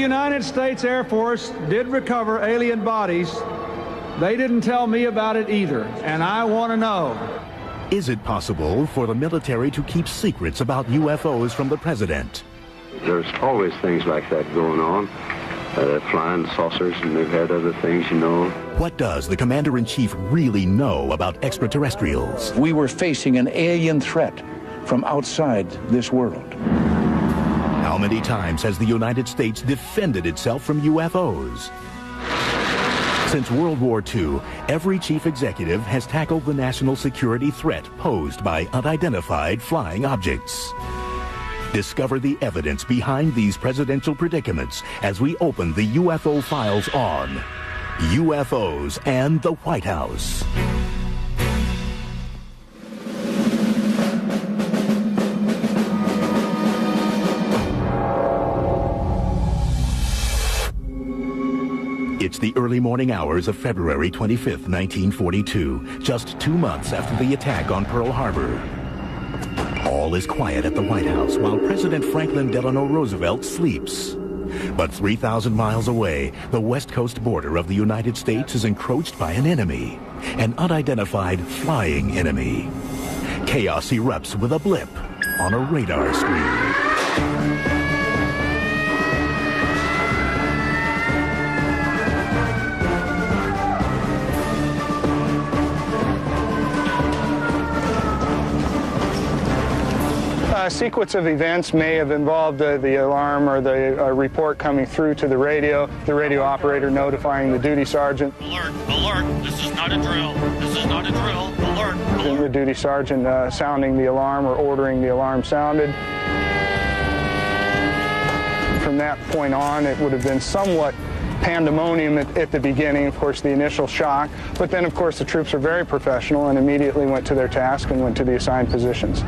United States Air Force did recover alien bodies, they didn't tell me about it either, and I want to know. Is it possible for the military to keep secrets about UFOs from the president? There's always things like that going on. Flying saucers, and they've had other things, you know. What does the commander-in-chief really know about extraterrestrials? We were facing an alien threat from outside this world. How many times has the United States defended itself from UFOs? Since World War II, every chief executive has tackled the national security threat posed by unidentified flying objects. Discover the evidence behind these presidential predicaments as we open the UFO files on UFOs and the White House. It's the early morning hours of February 25th, 1942, just 2 months after the attack on Pearl Harbor. All is quiet at the White House while President Franklin Delano Roosevelt sleeps. But 3,000 miles away, the west coast border of the United States is encroached by an enemy, an unidentified flying enemy. Chaos erupts with a blip on a radar screen. A sequence of events may have involved the alarm or the report coming through to the radio operator notifying the duty sergeant. Alert, alert, this is not a drill, this is not a drill, alert, alert. And the duty sergeant sounding the alarm or ordering the alarm sounded. From that point on, it would have been somewhat pandemonium at the beginning, of course, the initial shock, but then, of course, the troops were very professional and immediately went to their task and went to the assigned positions.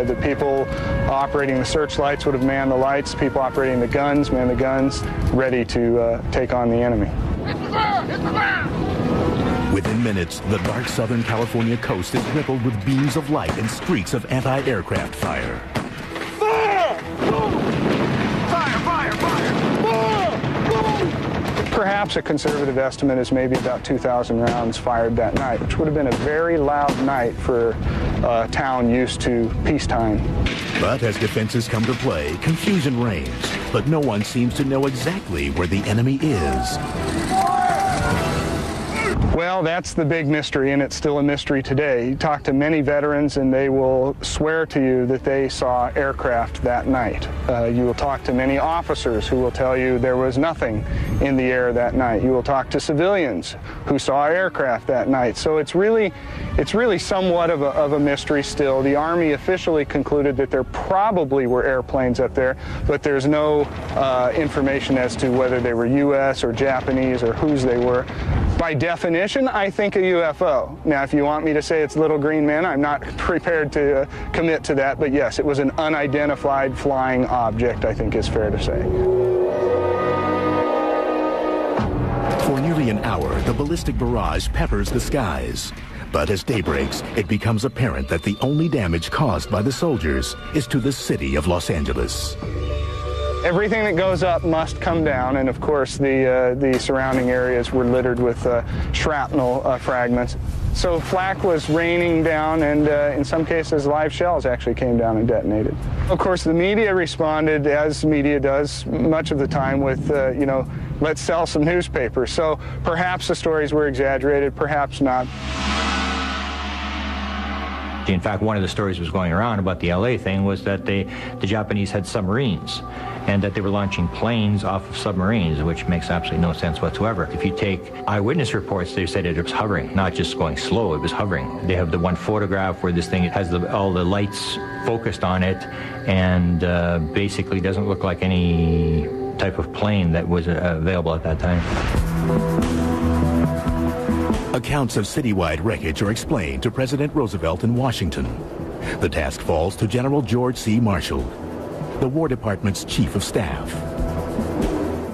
The people operating the searchlights would have manned the lights, people operating the guns, manned the guns, ready to take on the enemy. Within minutes, the dark Southern California coast is rippled with beams of light and streaks of anti-aircraft fire. Perhaps a conservative estimate is maybe about 2,000 rounds fired that night, which would have been a very loud night for a town used to peacetime. But as defenses come to play, confusion reigns, but no one seems to know exactly where the enemy is. Well, that's the big mystery, and it's still a mystery today. You talk to many veterans, and they will swear to you that they saw aircraft that night. You will talk to many officers who will tell you there was nothing in the air that night. You will talk to civilians who saw aircraft that night. So it's really somewhat of a mystery still. The Army officially concluded that there probably were airplanes up there, but there's no information as to whether they were U.S. or Japanese or whose they were. By definition, I think a UFO. Now, if you want me to say it's little green men, I'm not prepared to commit to that, but yes, it was an unidentified flying object, I think is fair to say. For nearly an hour, the ballistic barrage peppers the skies. But as day breaks, it becomes apparent that the only damage caused by the soldiers is to the city of Los Angeles. Everything that goes up must come down, and of course the surrounding areas were littered with shrapnel fragments. So flak was raining down, and in some cases live shells actually came down and detonated. Of course, the media responded, as media does much of the time, with, let's sell some newspapers. So perhaps the stories were exaggerated, perhaps not. In fact, one of the stories was going around about the LA thing was that the Japanese had submarines and that they were launching planes off of submarines, which makes absolutely no sense whatsoever. If you take eyewitness reports, they said it was hovering, not just going slow, it was hovering. They have the one photograph where this thing has all the lights focused on it and basically doesn't look like any type of plane that was available at that time. Accounts of citywide wreckage are explained to President Roosevelt in Washington. The task falls to General George C. Marshall, the War Department's Chief of Staff.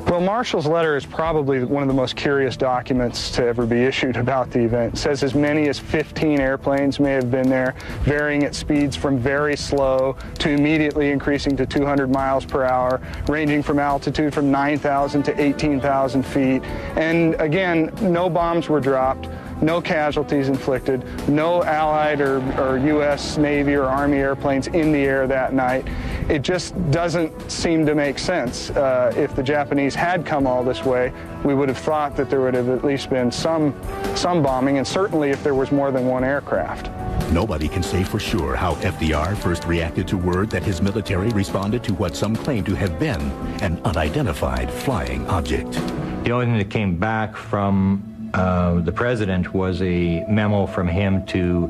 Well, Well, Marshall's letter is probably one of the most curious documents to ever be issued about the event. It says as many as 15 airplanes may have been there, varying at speeds from very slow to immediately increasing to 200 miles per hour, ranging from altitude from 9,000 to 18,000 feet. And again, no bombs were dropped, no casualties inflicted, no Allied or U.S. Navy or Army airplanes in the air that night. It just doesn't seem to make sense. If the Japanese had come all this way, we would have thought that there would have at least been some bombing, and certainly if there was more than one aircraft. Nobody can say for sure how FDR first reacted to word that his military responded to what some claim to have been an unidentified flying object. The only thing that came back from the president was a memo from him to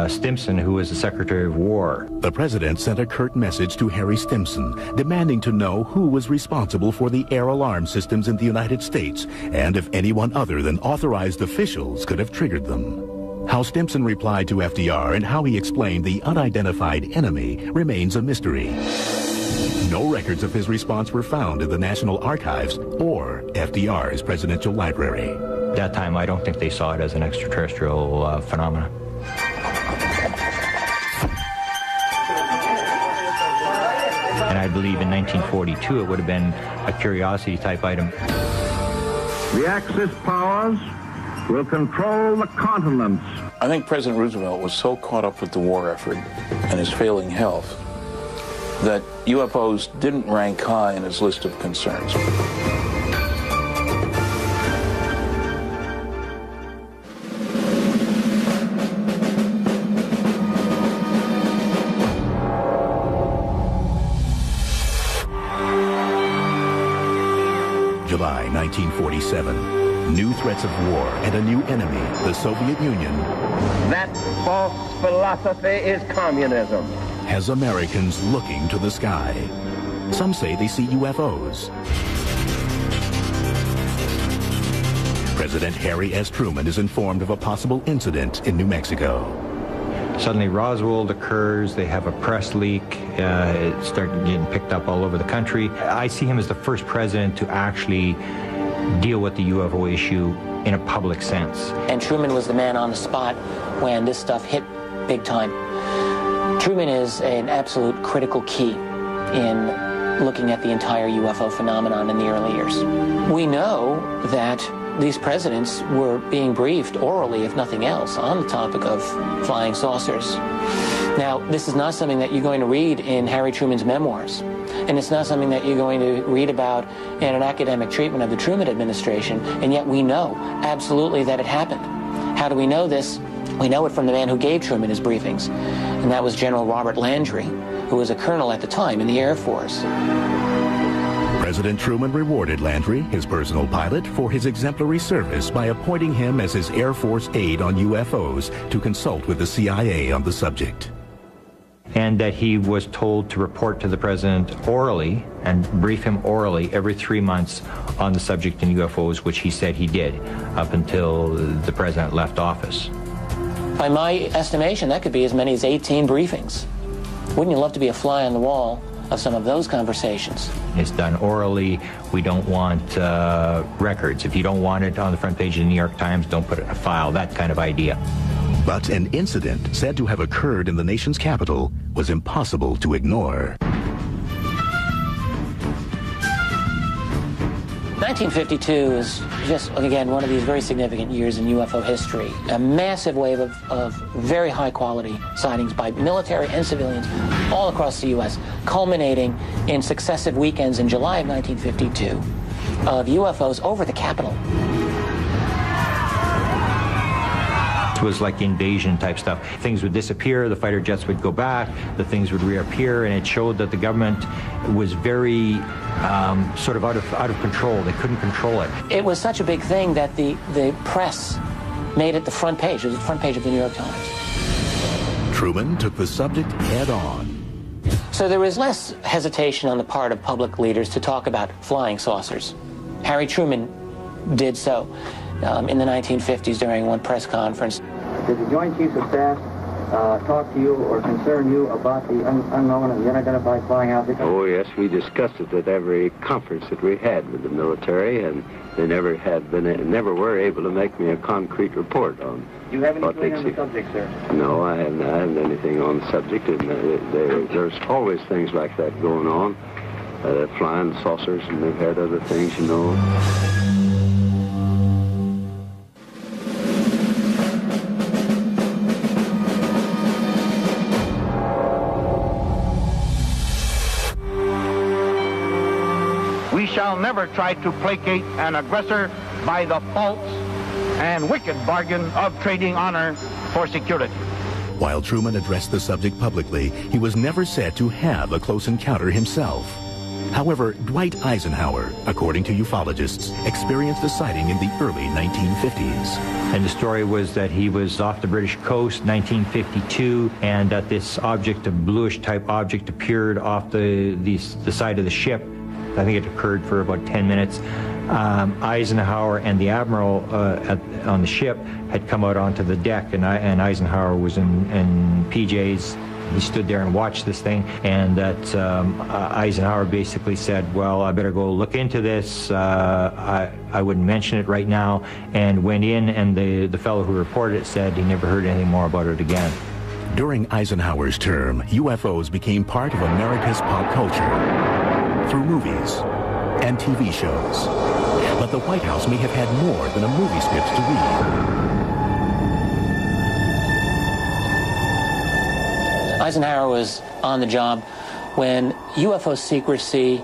Stimson, who was the Secretary of War. The president sent a curt message to Harry Stimson, demanding to know who was responsible for the air alarm systems in the United States, and if anyone other than authorized officials could have triggered them. How Stimson replied to FDR and how he explained the unidentified enemy remains a mystery. No records of his response were found in the National Archives or FDR's presidential library. At that time, I don't think they saw it as an extraterrestrial phenomenon. And I believe in 1942 it would have been a curiosity type item. The Axis powers will control the continents. I think President Roosevelt was so caught up with the war effort and his failing health that UFOs didn't rank high in his list of concerns. July 1947. New threats of war and a new enemy, the Soviet Union. That false philosophy is communism. Has Americans looking to the sky. Some say they see UFOs. President Harry S. Truman is informed of a possible incident in New Mexico. Suddenly Roswell occurs, they have a press leak, it started getting picked up all over the country. I see him as the first president to actually deal with the UFO issue in a public sense. And Truman was the man on the spot when this stuff hit big time. Truman is an absolute critical key in looking at the entire UFO phenomenon in the early years. We know that these presidents were being briefed orally, if nothing else, on the topic of flying saucers. Now, this is not something that you're going to read in Harry Truman's memoirs, and it's not something that you're going to read about in an academic treatment of the Truman administration, and yet we know absolutely that it happened. How do we know this? We know it from the man who gave Truman his briefings, and that was General Robert Landry, who was a colonel at the time in the Air Force. President Truman rewarded Landry, his personal pilot, for his exemplary service by appointing him as his Air Force aide on UFOs to consult with the CIA on the subject. And that he was told to report to the president orally and brief him orally every 3 months on the subject in UFOs, which he said he did up until the president left office. By my estimation, that could be as many as 18 briefings. Wouldn't you love to be a fly on the wall of some of those conversations? It's done orally. We don't want records. If you don't want it on the front page of the New York Times, don't put it in a file, that kind of idea. But an incident said to have occurred in the nation's capital was impossible to ignore. 1952 is just, again, one of these very significant years in UFO history. A massive wave of very high-quality sightings by military and civilians all across the U.S., culminating in successive weekends in July of 1952 of UFOs over the Capitol. It was like invasion type stuff. Things would disappear, the fighter jets would go back, the things would reappear, and it showed that the government was very sort of out of control. They couldn't control it. It was such a big thing that the press made it the front page. It was the front page of the New York Times. Truman took the subject head on. So there was less hesitation on the part of public leaders to talk about flying saucers. Harry Truman did so in the 1950s during one press conference. Did the Joint Chiefs of Staff talk to you or concern you about the unknown and the unidentified flying object? Oh, yes, we discussed it at every conference that we had with the military, and they never were able to make me a concrete report on. Do you have anything on the subject, sir? No, I haven't anything on the subject, and there's always things like that going on. Flying saucers, and they've had other things, you know. We shall never try to placate an aggressor by the false and wicked bargain of trading honor for security. While Truman addressed the subject publicly, he was never said to have a close encounter himself. However, Dwight Eisenhower, according to ufologists, experienced a sighting in the early 1950s. And the story was that he was off the British coast, 1952, and that this object, a bluish-type object, appeared off the side of the ship. I think it occurred for about 10 minutes. Eisenhower and the admiral on the ship had come out onto the deck, and Eisenhower was in PJs. He stood there and watched this thing, and that Eisenhower basically said, well, I better go look into this. I wouldn't mention it right now, and went in, and the fellow who reported it said he never heard anything more about it again. During Eisenhower's term, UFOs became part of America's pop culture through movies and TV shows. But the White House may have had more than a movie script to read. Eisenhower was on the job when UFO secrecy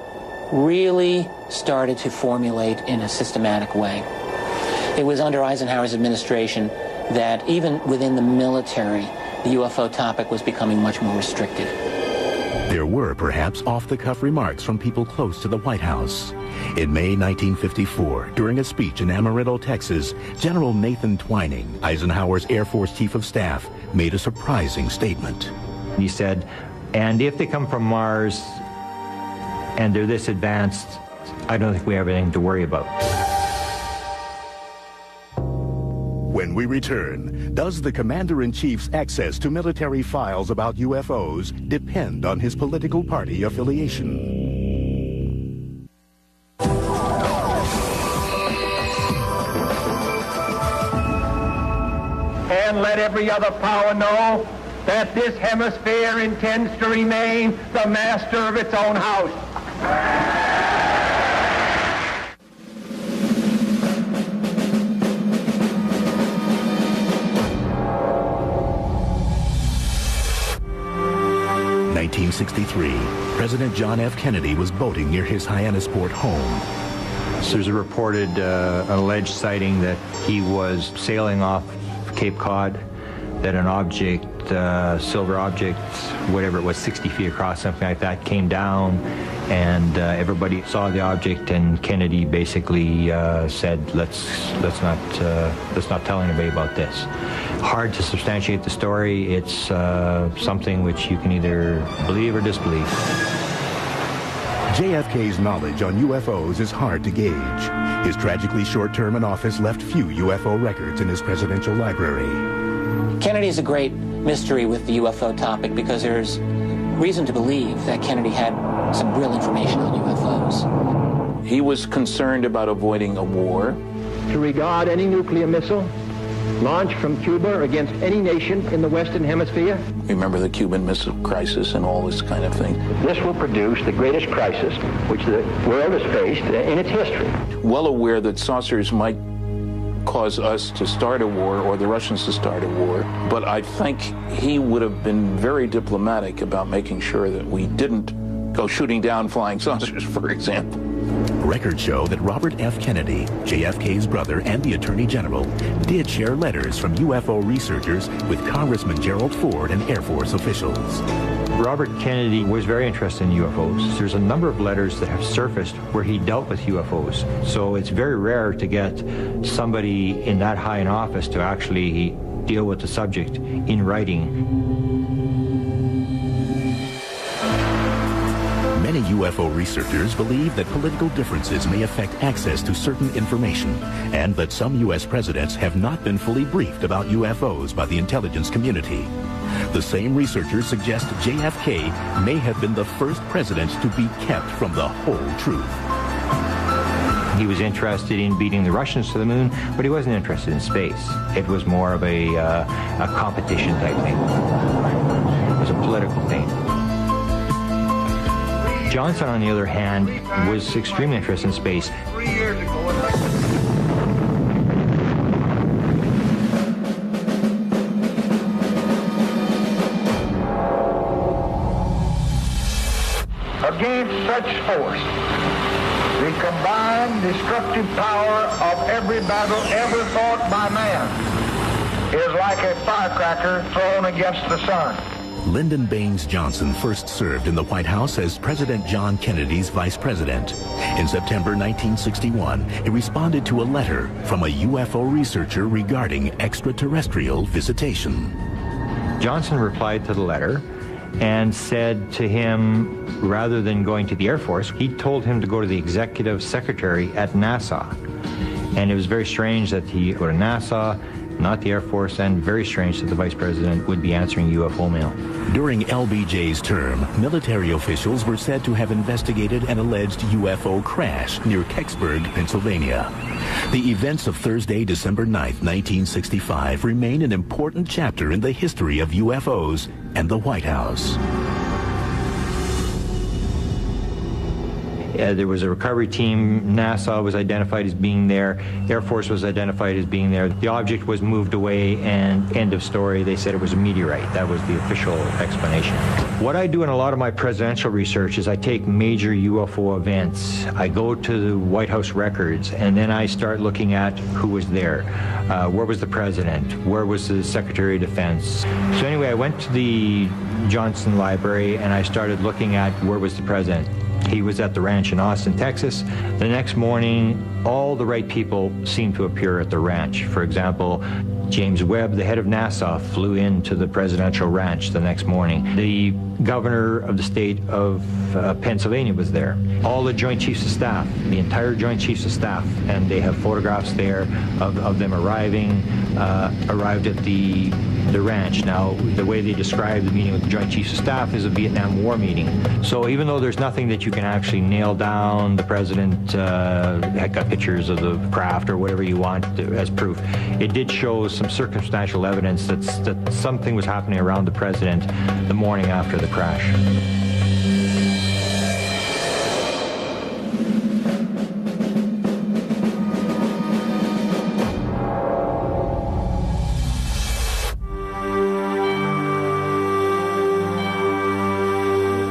really started to formulate in a systematic way. It was under Eisenhower's administration that even within the military, the UFO topic was becoming much more restricted. There were perhaps off-the-cuff remarks from people close to the White House. In May 1954, during a speech in Amarillo, Texas, General Nathan Twining, Eisenhower's Air Force Chief of Staff, made a surprising statement. He said, and if they come from Mars and they're this advanced, I don't think we have anything to worry about. When we return, does the Commander-in-Chief's access to military files about UFOs depend on his political party affiliation? And let every other power know that this hemisphere intends to remain the master of its own house. 1963, President John F. Kennedy was boating near his Hyannisport home. So there's a reported, alleged sighting that he was sailing off Cape Cod, that an object, silver object, whatever it was, 60 feet across, something like that, came down, and everybody saw the object, and Kennedy basically said, let's not tell anybody about this. Hard to substantiate the story. It's something which you can either believe or disbelieve. JFK's knowledge on UFOs is hard to gauge. His tragically short term in office left few UFO records in his presidential library. Kennedy is a great mystery with the UFO topic because there's reason to believe that Kennedy had some real information on UFOs. He was concerned about avoiding a war. To regard any nuclear missile launched from Cuba against any nation in the Western Hemisphere. Remember the Cuban Missile Crisis and all this kind of thing. This will produce the greatest crisis which the world has faced in its history. Well aware that saucers might cause us to start a war or the Russians to start a war, but I think he would have been very diplomatic about making sure that we didn't go shooting down flying saucers, for example. Records show that Robert F. Kennedy, JFK's brother and the Attorney General, did share letters from UFO researchers with Congressman Gerald Ford and Air Force officials. Robert Kennedy was very interested in UFOs. There's a number of letters that have surfaced where he dealt with UFOs. So it's very rare to get somebody in that high in office to actually deal with the subject in writing. Many Many UFO researchers believe that political differences may affect access to certain information, and that some U.S. presidents have not been fully briefed about UFOs by the intelligence community. The same researchers suggest JFK may have been the first president to be kept from the whole truth. He was interested in beating the Russians to the moon, but he wasn't interested in space. It was more of a competition type thing. It was a political thing. Johnson, on the other hand, was extremely interested in space. 3 years ago, against such force, the combined destructive power of every battle ever fought by man is like a firecracker thrown against the sun. Lyndon Baines Johnson first served in the White House as President John Kennedy's vice president. In September 1961, he responded to a letter from a UFO researcher regarding extraterrestrial visitation. Johnson replied to the letter and said to him, rather than going to the Air Force, he told him to go to the executive secretary at NASA. And it was very strange that he go to NASA, not the Air Force, and very strange that the vice president would be answering UFO mail. During LBJ's term, military officials were said to have investigated an alleged UFO crash near Kecksburg, Pennsylvania. The events of Thursday, December 9th, 1965 remain an important chapter in the history of UFOs and the White House. There was a recovery team. NASA was identified as being there. Air Force was identified as being there. The object was moved away, and end of story. They said it was a meteorite. That was the official explanation. What I do in a lot of my presidential research is I take major UFO events. I go to the White House records, and then I start looking at who was there. Where was the president? Where was the Secretary of Defense? So anyway, I went to the Johnson Library, and I started looking at where was the president. He was at the ranch in Austin, Texas. The next morning, all the right people seemed to appear at the ranch. For example, James Webb, the head of NASA, flew into the presidential ranch the next morning. The governor of the state of Pennsylvania was there. All the Joint Chiefs of Staff, the entire Joint Chiefs of Staff, and they have photographs there of them arrived at the ranch. Now, the way they describe the meeting with the Joint Chiefs of Staff is a Vietnam War meeting. So even though there's nothing that you can actually nail down, the president had got pictures of the craft or whatever you want as proof, it did show some circumstantial evidence that something was happening around the president the morning after the crash.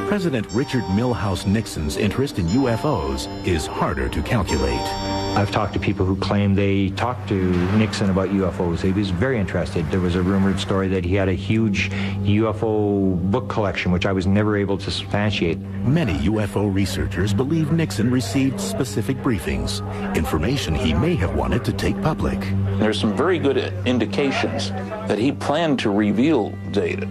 President Richard Milhous Nixon's interest in UFOs is harder to calculate. I've talked to people who claim they talked to Nixon about UFOs. He was very interested. There was a rumored story that he had a huge UFO book collection, which I was never able to substantiate. Many UFO researchers believe Nixon received specific briefings, information he may have wanted to take public. There's some very good indications that he planned to reveal data,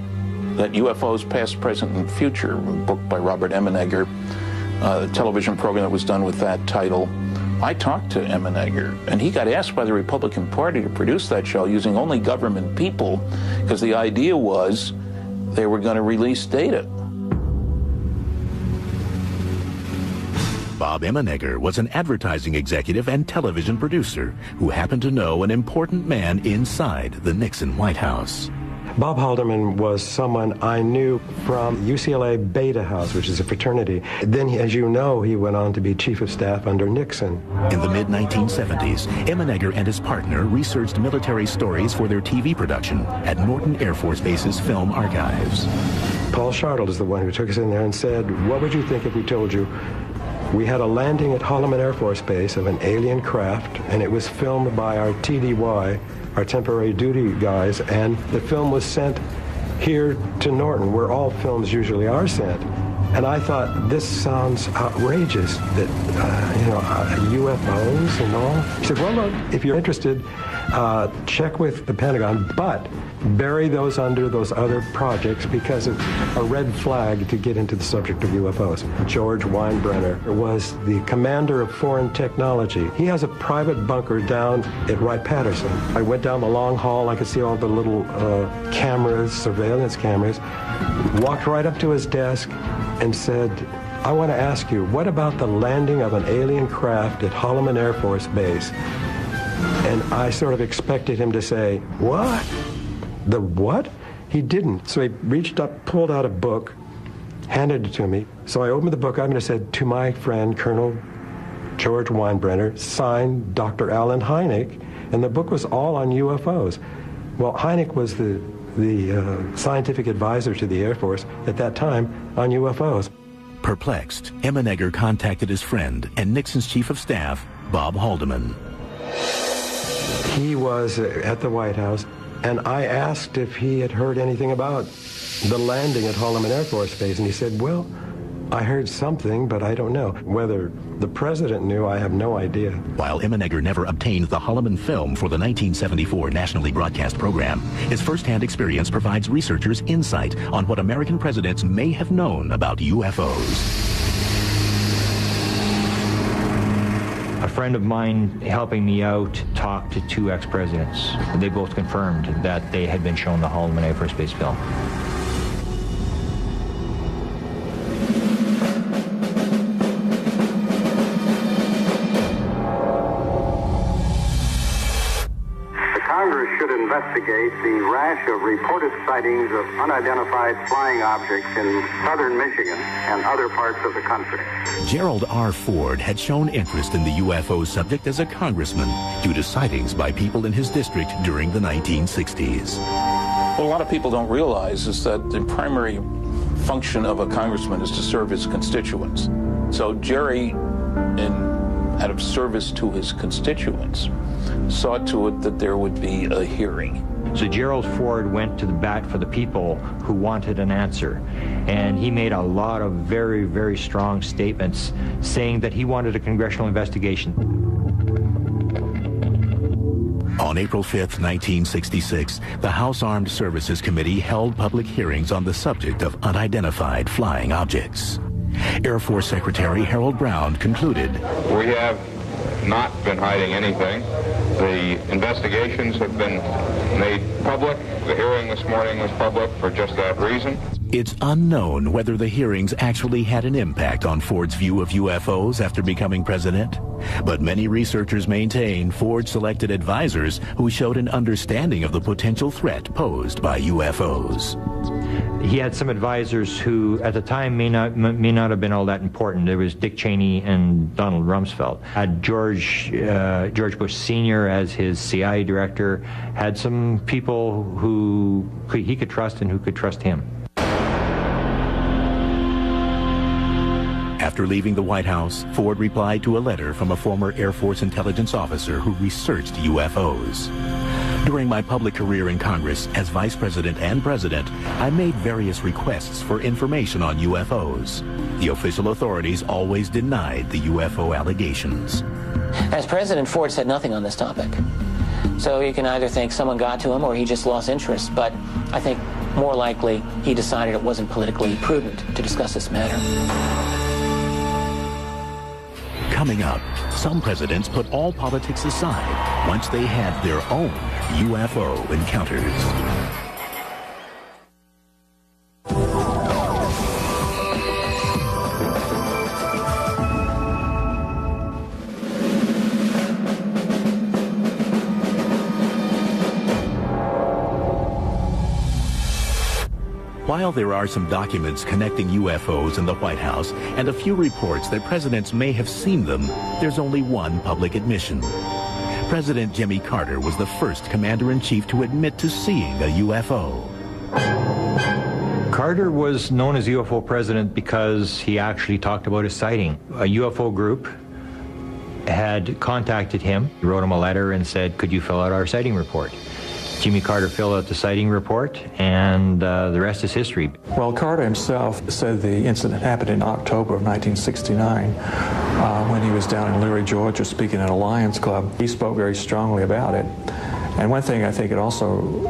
that UFOs, past, present, and future, a book by Robert Emenegger, a television program that was done with that title. I talked to Emenegger, and he got asked by the Republican Party to produce that show using only government people, because the idea was they were going to release data. Bob Emenegger was an advertising executive and television producer who happened to know an important man inside the Nixon White House. Bob Haldeman was someone I knew from UCLA Beta House, which is a fraternity. Then, as you know, he went on to be chief of staff under Nixon. In the mid-1970s, Emenegger and his partner researched military stories for their TV production at Norton Air Force Base's film archives. Paul Shartle is the one who took us in there and said, what would you think if we told you we had a landing at Holloman Air Force Base of an alien craft, and it was filmed by our TDY, our temporary duty guys, and the film was sent here to Norton, where all films usually are sent. And I thought, this sounds outrageous, that, UFOs and all. He said, well, look, if you're interested, check with the Pentagon, but bury those under those other projects because it's a red flag to get into the subject of UFOs. George Weinbrenner was the commander of foreign technology. He has a private bunker down at Wright-Patterson. I went down the long hall. I could see all the little cameras, surveillance cameras, walked right up to his desk and said, I want to ask you, what about the landing of an alien craft at Holloman Air Force Base? And I sort of expected him to say, what? The what? He didn't. So he reached up, pulled out a book, handed it to me. So I opened the book up and it said, to my friend, Colonel George Weinbrenner, signed Dr. Alan Hynek. And the book was all on UFOs. Well, Hynek was the scientific advisor to the Air Force at that time on UFOs. Perplexed, Emenegger contacted his friend and Nixon's chief of staff, Bob Haldeman. He was at the White House, and I asked if he had heard anything about the landing at Holloman Air Force Base, and he said, well, I heard something, but I don't know. Whether the president knew, I have no idea. While Emenegger never obtained the Holloman film for the 1974 nationally broadcast program, his first-hand experience provides researchers insight on what American presidents may have known about UFOs. A friend of mine helping me out talked to two ex-presidents. They both confirmed that they had been shown the Holloman Air Force Base film. Investigate the rash of reported sightings of unidentified flying objects in southern Michigan and other parts of the country. Gerald R. Ford had shown interest in the UFO subject as a congressman due to sightings by people in his district during the 1960s. What a lot of people don't realize is that the primary function of a congressman is to serve his constituents. So Jerry, out of service to his constituents, saw to it that there would be a hearing. So Gerald Ford went to the bat for the people who wanted an answer. And he made a lot of very, very strong statements saying that he wanted a congressional investigation. On April 5th, 1966, the House Armed Services Committee held public hearings on the subject of unidentified flying objects. Air Force Secretary Harold Brown concluded, we have not been hiding anything. The investigations have been made public. The hearing this morning was public for just that reason. It's unknown whether the hearings actually had an impact on Ford's view of UFOs after becoming president. But many researchers maintain Ford selected advisors who showed an understanding of the potential threat posed by UFOs. He had some advisors who, at the time, may not have been all that important. There was Dick Cheney and Donald Rumsfeld. Had George Bush Sr. as his CIA director, had some people who he could trust and who could trust him. After leaving the White House, Ford replied to a letter from a former Air Force intelligence officer who researched UFOs. During my public career in Congress as Vice President and President, I made various requests for information on UFOs. The official authorities always denied the UFO allegations. As President, Ford said nothing on this topic. So you can either think someone got to him or he just lost interest, but I think more likely he decided it wasn't politically prudent to discuss this matter. Coming up, some presidents put all politics aside once they had their own UFO encounters. While there are some documents connecting UFOs in the White House and a few reports that presidents may have seen them, there's only one public admission. President Jimmy Carter was the first commander-in-chief to admit to seeing a UFO. Carter was known as UFO president because he actually talked about his sighting. A UFO group had contacted him, wrote him a letter and said, could you fill out our sighting report? Jimmy Carter filled out the sighting report, and the rest is history. Well, Carter himself said the incident happened in October of 1969 when he was down in Leary, Georgia, speaking at a Lions Club. He spoke very strongly about it. And one thing I think it also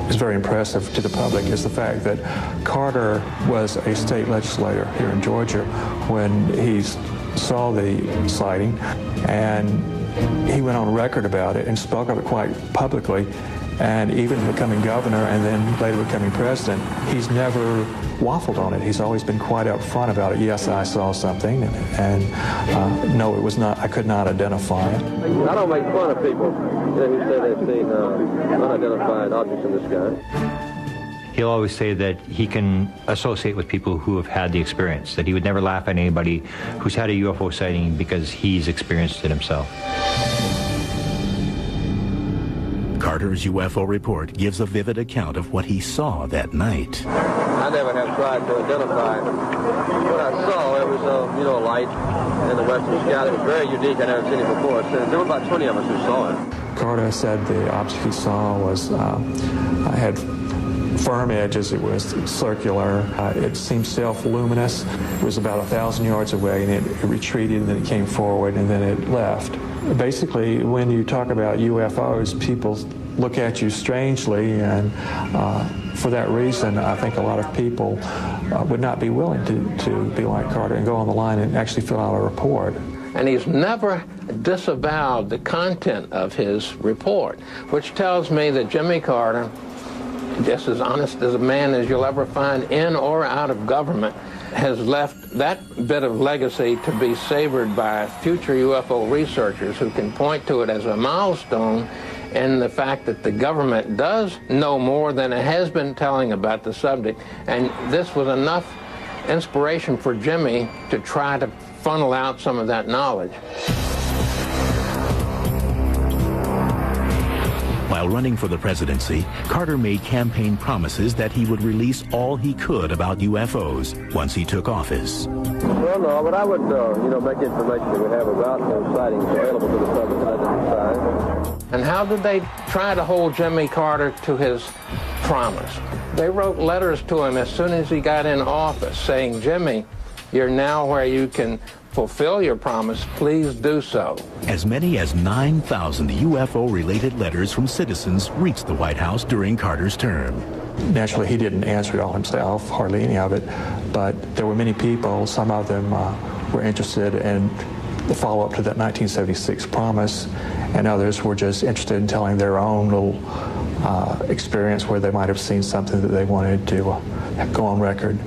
is very impressive to the public is the fact that Carter was a state legislator here in Georgia when he saw the sighting, and he went on record about it and spoke of it quite publicly. And even becoming governor and then later becoming president, he's never waffled on it. He's always been quite upfront about it. Yes, I saw something, and no, it was not. I could not identify it. I don't make fun of people who say they've seen unidentified objects in the sky. He'll always say that he can associate with people who have had the experience, that he would never laugh at anybody who's had a UFO sighting because he's experienced it himself. Carter's UFO report gives a vivid account of what he saw that night. I never have tried to identify what I saw. It was, a light in the western sky. It was very unique. I never seen it before. So there were about 20 of us who saw it. Carter said the object he saw was had firm edges. It was circular. It seemed self-luminous. It was about 1,000 yards away, and it retreated, and then it came forward, and then it left. Basically, when you talk about UFOs, people look at you strangely, and for that reason, I think a lot of people would not be willing to be like Carter and go on the line and actually fill out a report. And he's never disavowed the content of his report, which tells me that Jimmy Carter, just as honest as a man as you'll ever find in or out of government, has left that bit of legacy to be savored by future UFO researchers who can point to it as a milestone in the fact that the government does know more than it has been telling about the subject. And this was enough inspiration for Jimmy to try to funnel out some of that knowledge. While running for the presidency, Carter made campaign promises that he would release all he could about UFOs once he took office. Well, no, but I would, make information that we have about those sightings available to the public at any time. And how did they try to hold Jimmy Carter to his promise? They wrote letters to him as soon as he got in office saying, Jimmy, you're now where you can fulfill your promise, please do so. As many as 9,000 UFO-related letters from citizens reached the White House during Carter's term. Naturally, he didn't answer it all himself, hardly any of it, but there were many people, some of them were interested in the follow-up to that 1976 promise, and others were just interested in telling their own little experience where they might have seen something that they wanted to go on record.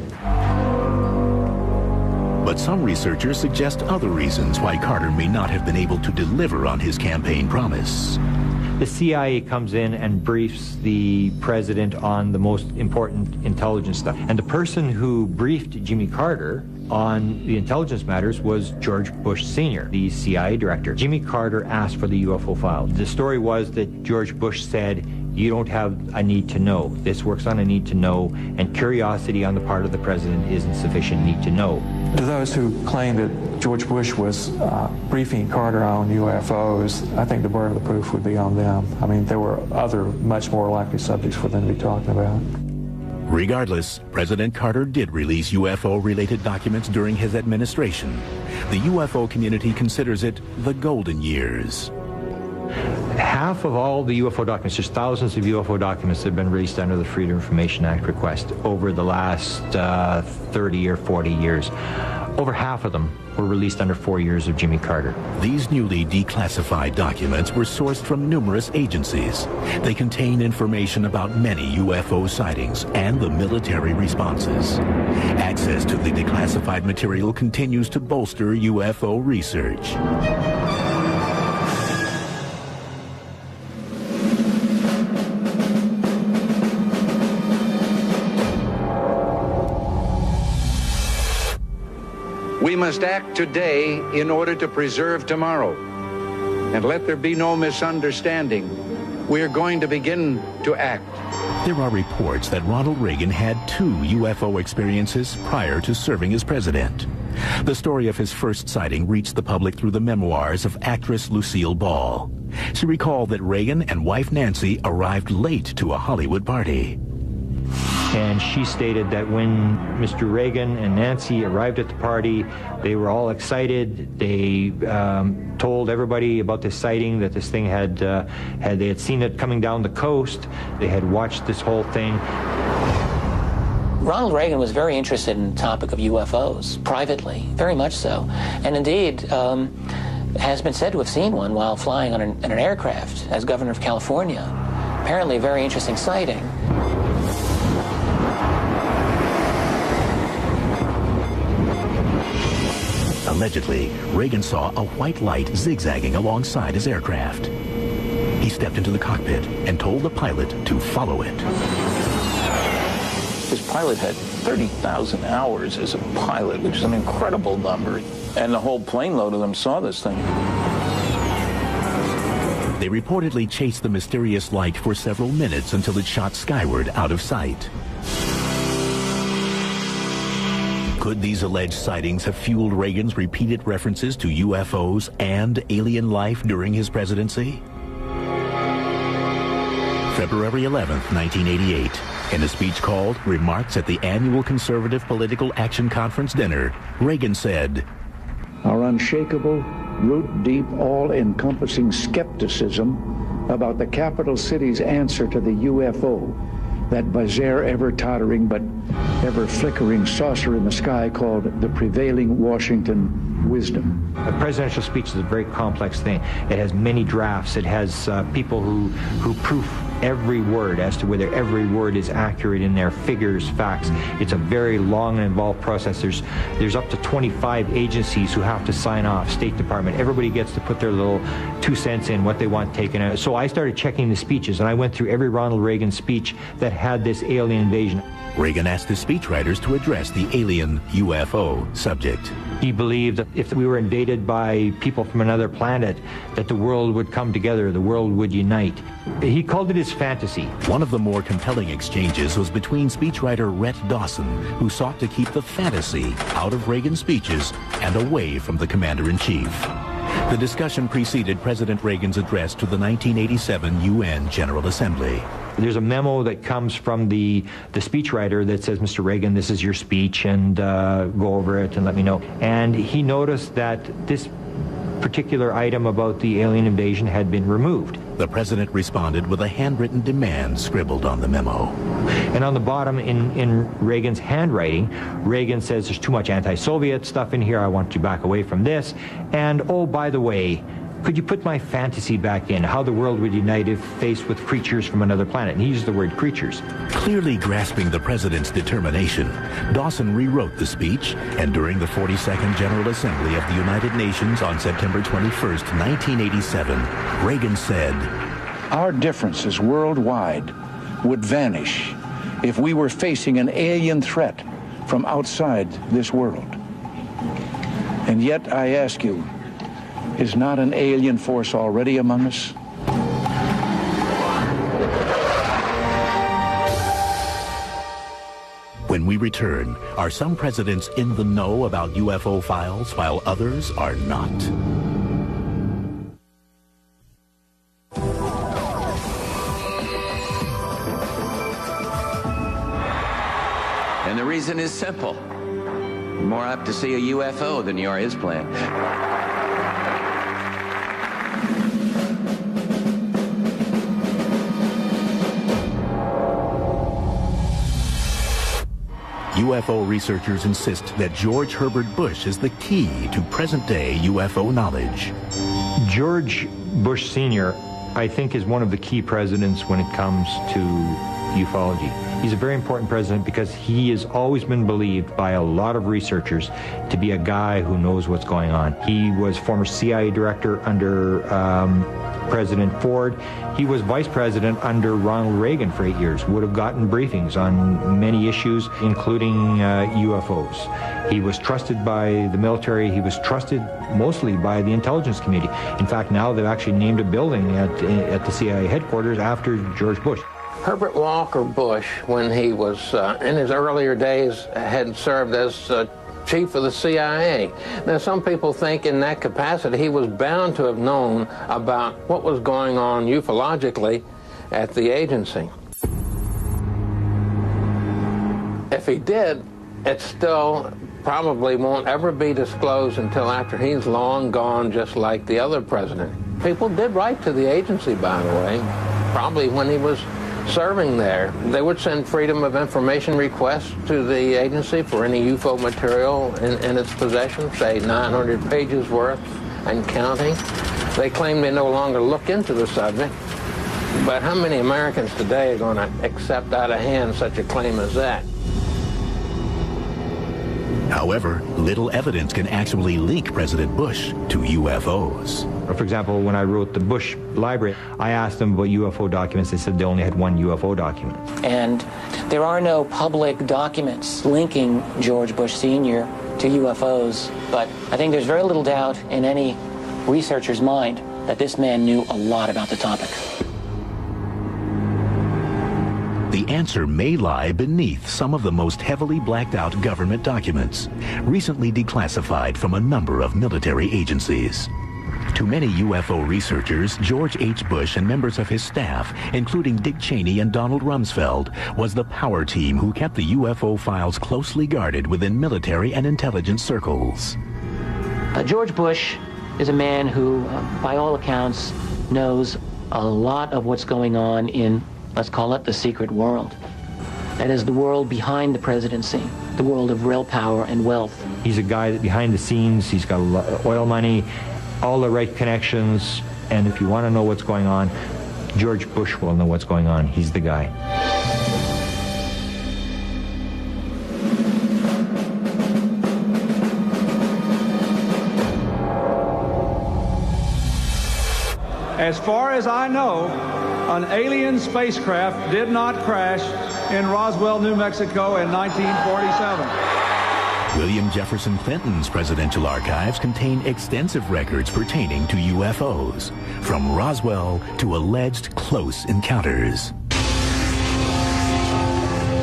But some researchers suggest other reasons why Carter may not have been able to deliver on his campaign promise. The CIA comes in and briefs the president on the most important intelligence stuff. And the person who briefed Jimmy Carter on the intelligence matters was George Bush Sr., the CIA director. Jimmy Carter asked for the UFO file. The story was that George Bush said, you don't have a need to know. This works on a need to know, and curiosity on the part of the president isn't sufficient need to know. To those who claim that George Bush was briefing Carter on UFOs, I think the burden of the proof would be on them. I mean, there were other much more likely subjects for them to be talking about. Regardless, President Carter did release UFO-related documents during his administration. The UFO community considers it the golden years. Half of all the UFO documents, there's thousands of UFO documents that have been released under the Freedom of Information Act request over the last 30 or 40 years. Over half of them were released under 4 years of Jimmy Carter. These newly declassified documents were sourced from numerous agencies. They contain information about many UFO sightings and the military responses. Access to the declassified material continues to bolster UFO research. We must act today in order to preserve tomorrow. And let there be no misunderstanding. we are going to begin to act. There are reports that Ronald Reagan had 2 UFO experiences prior to serving as president. The story of his first sighting reached the public through the memoirs of actress Lucille Ball. She recalled that Reagan and wife Nancy arrived late to a Hollywood party. And she stated that when Mr. Reagan and Nancy arrived at the party, they were all excited. They told everybody about this sighting, that this thing they had seen it coming down the coast. They had watched this whole thing. Ronald Reagan was very interested in the topic of UFOs, privately, very much so. And indeed, has been said to have seen one while flying on an aircraft as governor of California. Apparently a very interesting sighting. Allegedly, Reagan saw a white light zigzagging alongside his aircraft. He stepped into the cockpit and told the pilot to follow it. This pilot had 30,000 hours as a pilot, which is an incredible number. And the whole plane load of them saw this thing. They reportedly chased the mysterious light for several minutes until it shot skyward out of sight. Could these alleged sightings have fueled Reagan's repeated references to UFOs and alien life during his presidency? February 11th, 1988, in a speech called Remarks at the Annual Conservative Political Action Conference Dinner, Reagan said, "Our unshakable, root-deep, all-encompassing skepticism about the capital city's answer to the UFO, that bizarre, ever-tottering but ever-flickering saucer in the sky called the prevailing Washington wisdom." A presidential speech is a very complex thing. It has many drafts. It has people who proof every word as to whether every word is accurate in their figures, facts. It's a very long and involved process. There's up to 25 agencies who have to sign off, State Department. Everybody gets to put their little 2 cents in, what they want taken out. So I started checking the speeches, and I went through every Ronald Reagan speech that had this alien invasion. Reagan asked his speechwriters to address the alien UFO subject. He believed that if we were invaded by people from another planet, that the world would come together, the world would unite. He called it his fantasy. One of the more compelling exchanges was between speechwriter Rhett Dawson, who sought to keep the fantasy out of Reagan's speeches and away from the commander-in-chief. The discussion preceded President Reagan's address to the 1987 UN General Assembly. There's a memo that comes from the speechwriter that says, "Mr. Reagan, this is your speech, and go over it and let me know." And he noticed that this particular item about the alien invasion had been removed. The president responded with a handwritten demand scribbled on the memo. And on the bottom, in Reagan's handwriting, Reagan says, "There's too much anti-Soviet stuff in here. I want you back away from this. And, oh, by the way, could you put my fantasy back in, how the world would unite if faced with creatures from another planet?" And he used the word creatures. Clearly grasping the president's determination, Dawson rewrote the speech, and during the 42nd General Assembly of the United Nations on September 21st, 1987, Reagan said, "Our differences worldwide would vanish if we were facing an alien threat from outside this world. And yet, I ask you, is not an alien force already among us?" When we return, are some presidents in the know about UFO files while others are not? And the reason is simple. You're more apt to see a UFO than you are his plan. UFO researchers insist that George Herbert Bush is the key to present-day UFO knowledge. George Bush Sr., I think, is one of the key presidents when it comes to ufology. He's a very important president because he has always been believed by a lot of researchers to be a guy who knows what's going on. He was former CIA director under President Ford. He was vice president under Ronald Reagan for 8 years, would have gotten briefings on many issues, including UFOs. He was trusted by the military. He was trusted mostly by the intelligence community. In fact, now they've actually named a building at the CIA headquarters after George Bush. Herbert Walker Bush, when he was in his earlier days, had served as chief of the CIA. Now, some people think in that capacity he was bound to have known about what was going on ufologically at the agency. If he did, it still probably won't ever be disclosed until after he's long gone, just like the other president. People did write to the agency, by the way, probably when he was serving there. They would send Freedom of Information requests to the agency for any UFO material in its possession, say 900 pages worth and counting. They claim they no longer look into the subject, but how many Americans today are going to accept out of hand such a claim as that? However, little evidence can actually link President Bush to UFOs. For example, when I wrote the Bush Library, I asked them about UFO documents. They said they only had one UFO document. And there are no public documents linking George Bush Sr. to UFOs, but I think there's very little doubt in any researcher's mind that this man knew a lot about the topic. The answer may lie beneath some of the most heavily blacked out government documents, recently declassified from a number of military agencies. To many UFO researchers, George H. Bush and members of his staff, including Dick Cheney and Donald Rumsfeld, was the power team who kept the UFO files closely guarded within military and intelligence circles. George Bush is a man who, by all accounts, knows a lot of what's going on in, let's call it, the secret world. That is the world behind the presidency, the world of real power and wealth. He's a guy that behind the scenes, he's got a lot of oil money, all the right connections, and if you want to know what's going on, George Bush will know what's going on. He's the guy. As far as I know, an alien spacecraft did not crash in Roswell, New Mexico in 1947. William Jefferson Clinton's presidential archives contain extensive records pertaining to UFOs, from Roswell to alleged close encounters.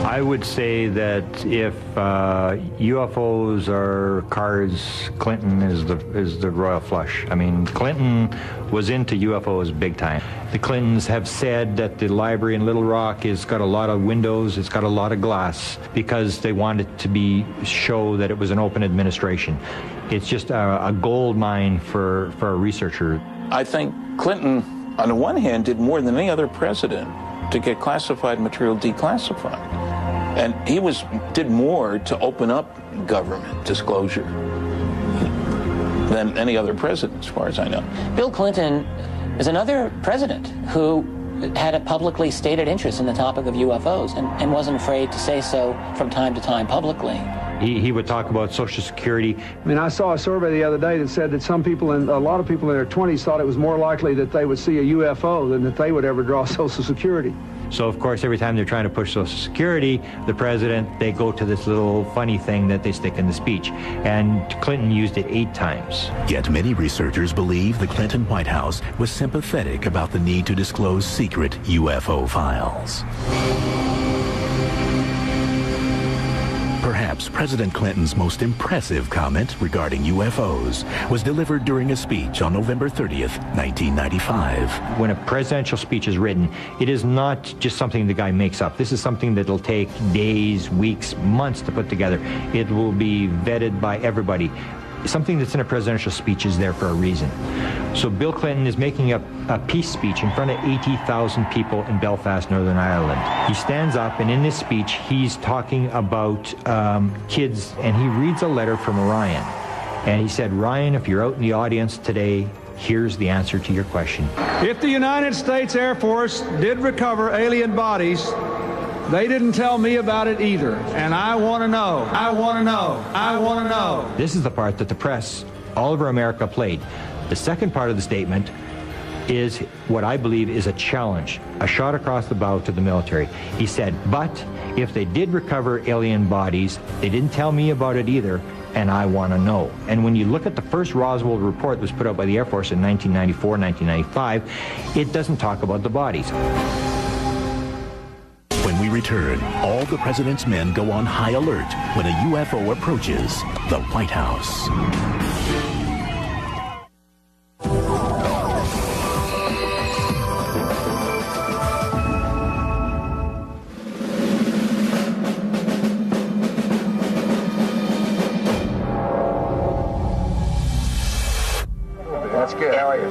I would say that if UFOs are cards, Clinton is the royal flush. I mean, Clinton was into UFOs big time. The Clintons have said that the library in Little Rock has got a lot of windows, it's got a lot of glass, because they wanted to show that it was an open administration. It's just a gold mine for a researcher. I think Clinton, on the one hand, did more than any other president to get classified material declassified. And he did more to open up government disclosure than any other president, as far as I know. Bill Clinton is another president who had a publicly stated interest in the topic of UFOs and wasn't afraid to say so from time to time publicly. He would talk about Social Security. I mean, I saw a survey the other day that said that a lot of people in their 20s thought it was more likely that they would see a UFO than that they would ever draw Social Security. So, of course, every time they're trying to push Social Security, the president, they go to this little funny thing that they stick in the speech. And Clinton used it 8 times. Yet many researchers believe the Clinton White House was sympathetic about the need to disclose secret UFO files. Perhaps President Clinton's most impressive comment regarding UFOs was delivered during a speech on November 30th, 1995. When a presidential speech is written, it is not just something the guy makes up. This is something that will take days, weeks, months to put together. It will be vetted by everybody. Something that's in a presidential speech is there for a reason. So Bill Clinton is making up a peace speech in front of 80,000 people in Belfast, Northern Ireland. He stands up, and in this speech, he's talking about kids, and he reads a letter from Ryan. And he said, Ryan, if you're out in the audience today, here's the answer to your question. If the United States Air Force did recover alien bodies, they didn't tell me about it either, and I want to know, I want to know, I want to know. This is the part that the press all over America played. The second part of the statement, is what I believe is a challenge, a shot across the bow to the military. He said, but if they did recover alien bodies, they didn't tell me about it either, and I want to know. And when you look at the first Roswell report that was put out by the Air Force in 1994, 1995, it doesn't talk about the bodies. When we return, all the president's men go on high alert when a UFO approaches the White House. That's good. How are you?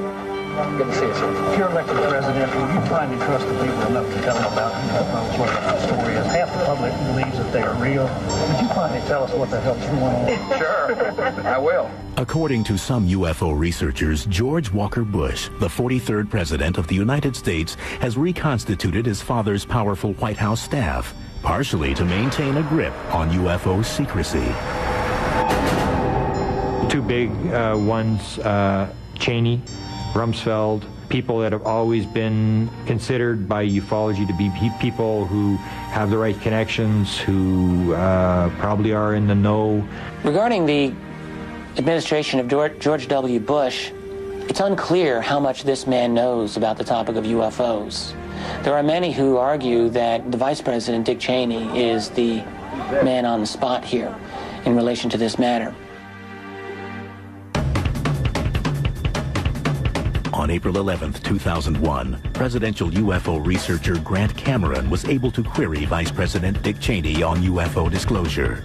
Good to see you, sir. If you're elected president, will you find and trust the people enough to tell them about UFOs, what the story is? Half the public believes that they are real. Would you finally tell us what the hell's going on? Sure, I will. According to some UFO researchers, George Walker Bush, the 43rd President of the United States, has reconstituted his father's powerful White House staff, partially to maintain a grip on UFO secrecy. Two big ones, Cheney, Rumsfeld, people that have always been considered by ufology to be people who have the right connections, who probably are in the know. Regarding the administration of George W. Bush, it's unclear how much this man knows about the topic of UFOs. There are many who argue that the Vice President, Dick Cheney, is the man on the spot here in relation to this matter. On April 11, 2001, presidential UFO researcher Grant Cameron was able to query Vice President Dick Cheney on UFO disclosure.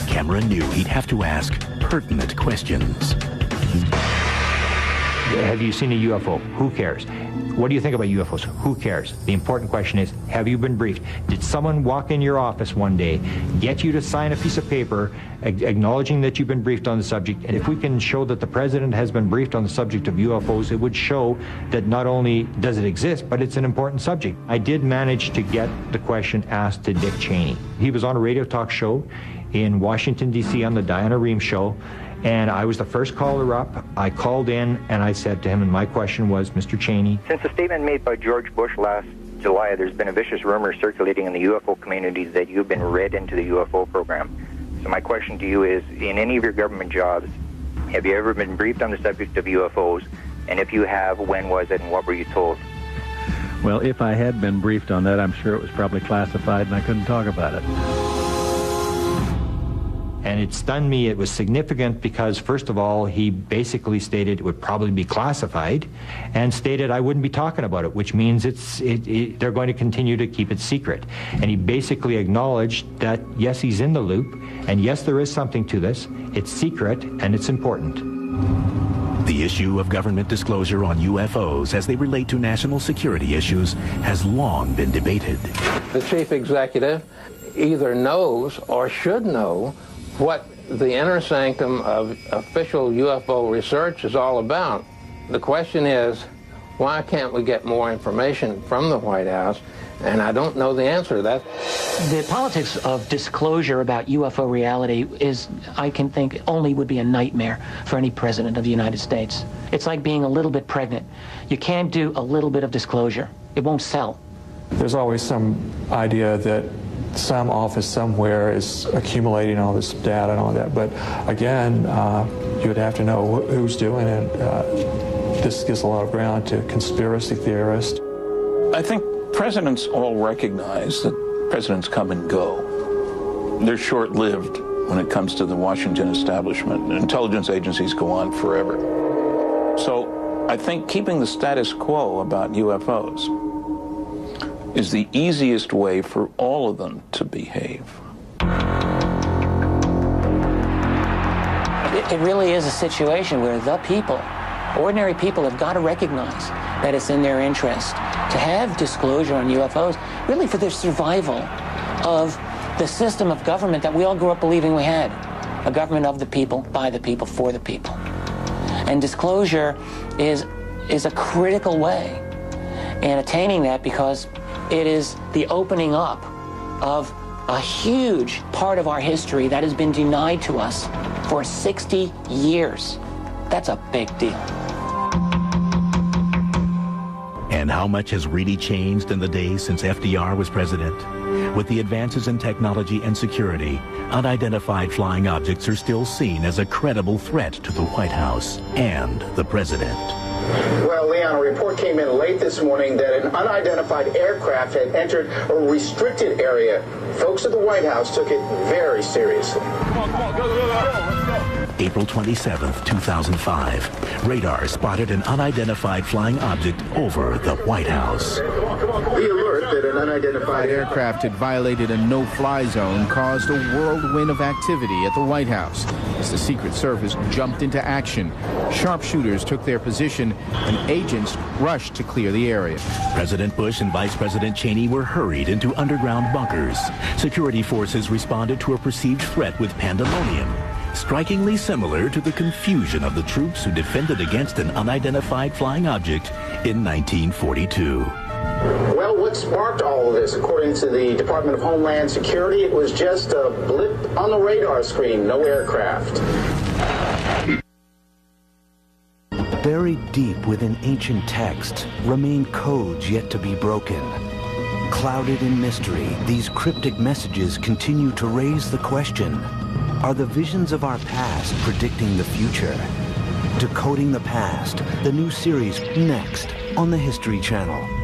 Cameron knew he'd have to ask pertinent questions. Have you seen a UFO? Who cares? What do you think about UFOs? Who cares? The important question is, have you been briefed? Did someone walk in your office one day, get you to sign a piece of paper acknowledging that you've been briefed on the subject? And if we can show that the president has been briefed on the subject of UFOs, it would show that not only does it exist, but it's an important subject. I did manage to get the question asked to Dick Cheney. He was on a radio talk show in Washington, D.C. on the Diana Rehm show, and I was the first caller up. I called in and I said to him, and my question was, Mr. Cheney. Since the statement made by George Bush last July, there's been a vicious rumor circulating in the UFO community that you've been read into the UFO program. So my question to you is, in any of your government jobs, have you ever been briefed on the subject of UFOs? And if you have, when was it and what were you told? Well, if I had been briefed on that, I'm sure it was probably classified and I couldn't talk about it. And it stunned me. It was significant because, first of all, he basically stated it would probably be classified and stated I wouldn't be talking about it, which means they're going to continue to keep it secret. And he basically acknowledged that, yes, he's in the loop, and yes, there is something to this. It's secret, and it's important. The issue of government disclosure on UFOs as they relate to national security issues has long been debated. The chief executive either knows or should know what the inner sanctum of official UFO research is all about. The question is, why can't we get more information from the White House? And I don't know the answer to that. The politics of disclosure about UFO reality is, I can think, only would be a nightmare for any president of the United States. It's like being a little bit pregnant. You can't do a little bit of disclosure. It won't sell. There's always some idea that some office somewhere is accumulating all this data and all that. But again, you would have to know who's doing it. This gives a lot of ground to conspiracy theorists. I think presidents all recognize that presidents come and go. They're short-lived when it comes to the Washington establishment. Intelligence agencies go on forever. So I think keeping the status quo about UFOs is the easiest way for all of them to behave. It really is a situation where the people, ordinary people, have got to recognize that it's in their interest to have disclosure on UFOs, really for the survival of the system of government that we all grew up believing we had. A government of the people, by the people, for the people. And disclosure is a critical way in attaining that, because it is the opening up of a huge part of our history that has been denied to us for 60 years. That's a big deal. And how much has really changed in the days since FDR was president? With the advances in technology and security, unidentified flying objects are still seen as a credible threat to the White House and the president. Well, Leon, a report came in late this morning that an unidentified aircraft had entered a restricted area. Folks at the White House took it very seriously. Come on, go, let's go. April 27th, 2005. Radar spotted an unidentified flying object over the White House. The alert that an unidentified aircraft had violated a no-fly zone caused a whirlwind of activity at the White House. As the Secret Service jumped into action, sharpshooters took their position and agents rushed to clear the area. President Bush and Vice President Cheney were hurried into underground bunkers. Security forces responded to a perceived threat with pandemonium, strikingly similar to the confusion of the troops who defended against an unidentified flying object in 1942. Well, what sparked all of this? According to the Department of Homeland Security, it was just a blip on the radar screen, no aircraft. Buried deep within ancient texts remain codes yet to be broken. Clouded in mystery, these cryptic messages continue to raise the question: are the visions of our past predicting the future? Decoding the Past, the new series next on the History Channel.